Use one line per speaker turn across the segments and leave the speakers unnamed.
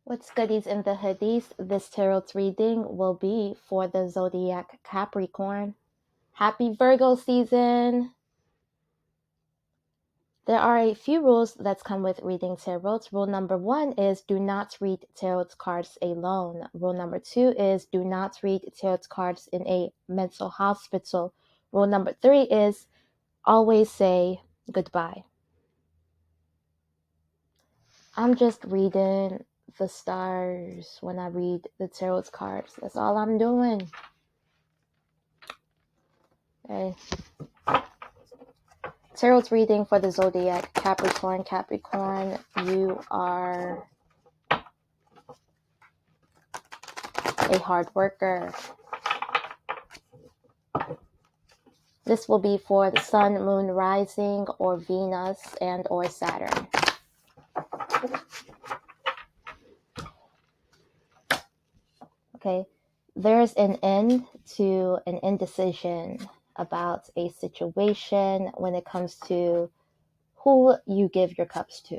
What's goodies in the hoodies? This tarot reading will be for the zodiac Capricorn. Happy Virgo season! There are a few rules that come with reading tarot. Rule number 1 is do not read tarot cards alone. Rule number 2 is do not read tarot cards in a mental hospital. Rule number 3 is always say goodbye. I'm just reading the stars when I read the tarot cards. That's all I'm doing. Okay. Tarot reading for the zodiac Capricorn. Capricorn, you are a hard worker. This will be for the sun, moon, rising, or Venus and or Saturn. Okay, there's an end to an indecision about a situation when it comes to who you give your cups to.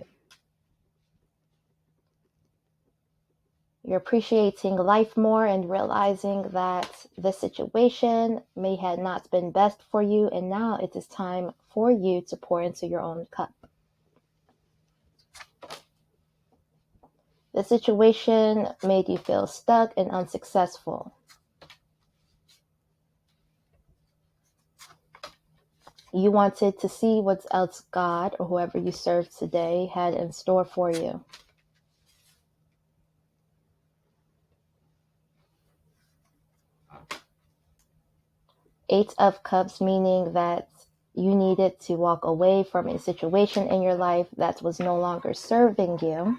You're appreciating life more and realizing that the situation may have not been best for you, and now it is time for you to pour into your own cup. The situation made you feel stuck and unsuccessful. You wanted to see what else God or whoever you serve today had in store for you. Eight of Cups, meaning that you needed to walk away from a situation in your life that was no longer serving you.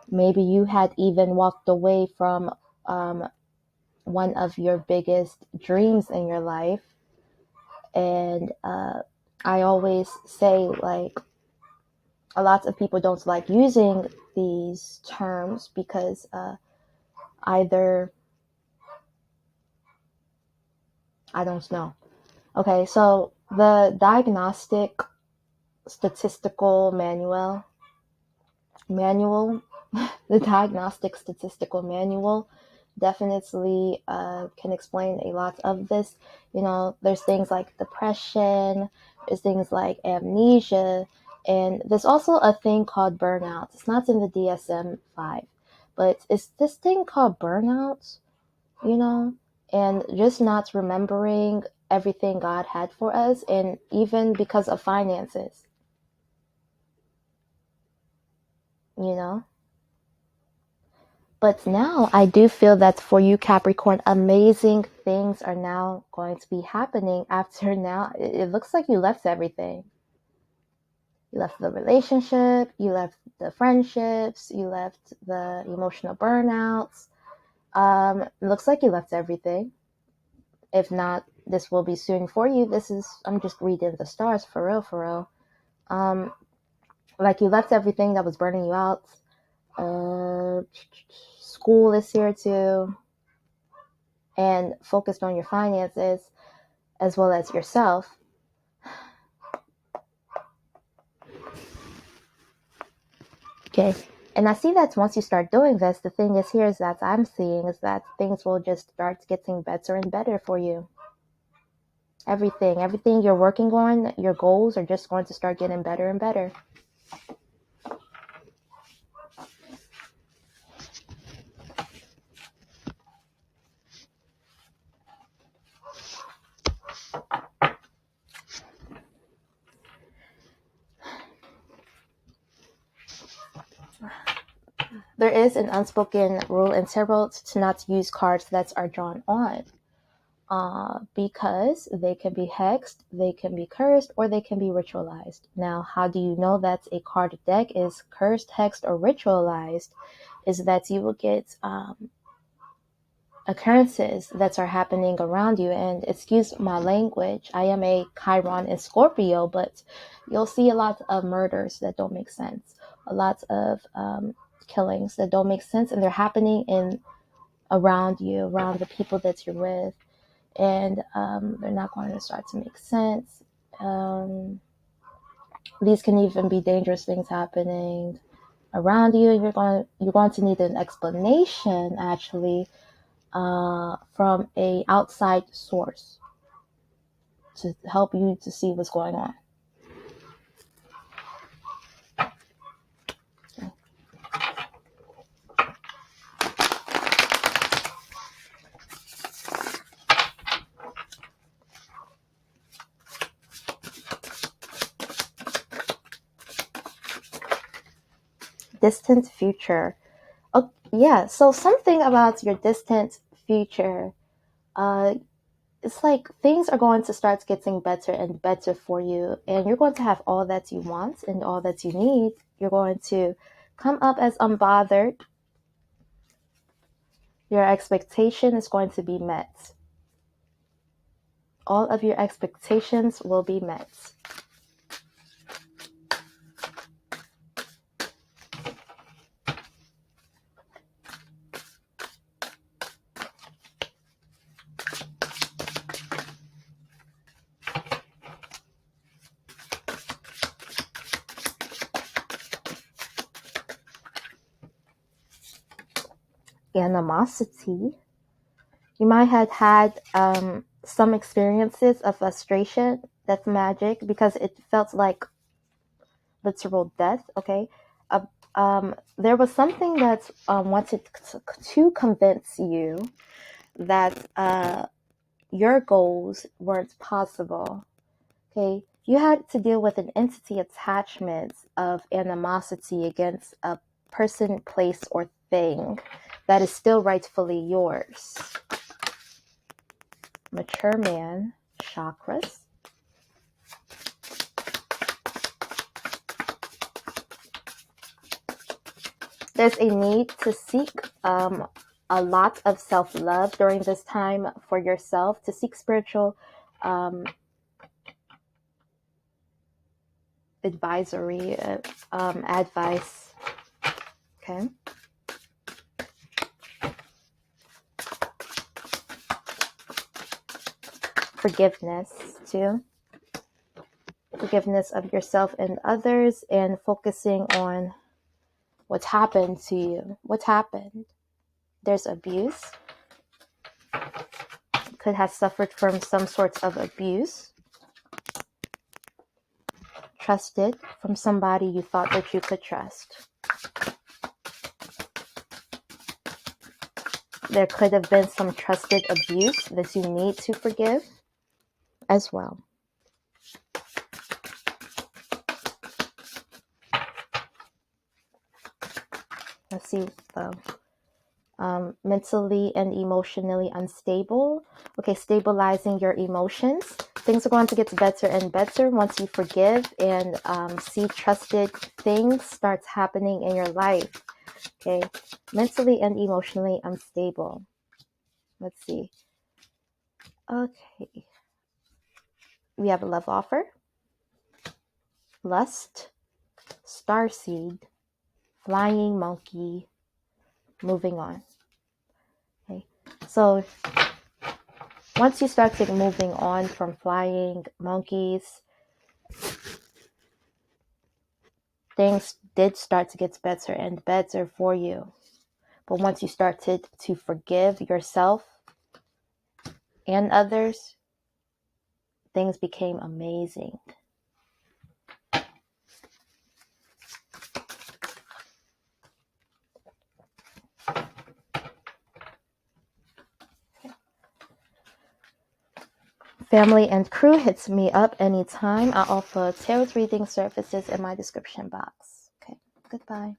Maybe you had even walked away from one of your biggest dreams in your life. And I always say, like, a lot of people don't like using these terms because either, I don't know. Okay, so the diagnostic statistical manual, the diagnostic statistical manual definitely can explain a lot of this. You know, there's things like depression, there's things like amnesia, and there's also a thing called burnout. It's not in the DSM-5, but it's this thing called burnout, you know, and just not remembering everything God had for us, and even because of finances, you know. But now I do feel that for you, Capricorn, amazing things are now going to be happening after now. It looks like you left everything. You left the relationship, you left the friendships, you left the emotional burnouts. It looks like you left everything. If not, this will be soon for you. I'm just reading the stars for real. Like you left everything that was burning you out. School is here too. And focused on your finances as well as yourself. Okay. And I see that once you start doing this, the thing is here is that I'm seeing is that things will just start getting better and better for you. Everything you're working on, your goals are just going to start getting better and better. There is an unspoken rule in tarot to not use cards that are drawn on. Because they can be hexed, they can be cursed, or they can be ritualized. Now, how do you know that a card deck is cursed, hexed, or ritualized? Is that you will get occurrences that are happening around you. And excuse my language, I am a Chiron in Scorpio, but you'll see a lot of murders that don't make sense, a lot of killings that don't make sense, and they're happening around you, around the people that you're with. And they're not going to start to make sense. These can even be dangerous things happening around you. You're going to need an explanation, actually, from a outside source to help you to see what's going on. Distant future. Oh, yeah, so something about your distant future, it's like things are going to start getting better and better for you, and you're going to have all that you want and all that you need. You're going to come up as unbothered. Your expectation is going to be met. All of your expectations will be met. Animosity. You might have had some experiences of frustration. That's magic, because it felt like literal death. Okay, there was something that wanted to convince you that your goals weren't possible. Okay, you had to deal with an entity attachment of animosity against a person, place, or thing that is still rightfully yours. Mature man, chakras. There's a need to seek a lot of self-love during this time for yourself, to seek spiritual advisory, advice. Okay. Forgiveness too. Forgiveness of yourself and others, and focusing on what's happened to you. What happened? There's abuse. Could have suffered from some sort of abuse. Trusted from somebody you thought that you could trust. There could have been some trusted abuse that you need to forgive as well. Let's see, mentally and emotionally unstable. Okay, stabilizing your emotions. Things are going to get better and better once you forgive and see trusted things starts happening in your life. Okay, mentally and emotionally unstable. Let's see. Okay, we have a love offer, lust, starseed, flying monkey, moving on. Okay, so once you start moving on from flying monkeys, things did start to get better and better for you. But once you started to forgive yourself and others, things became amazing. Family and crew, hits me up anytime. I offer tarot reading services in my description box. Okay, goodbye.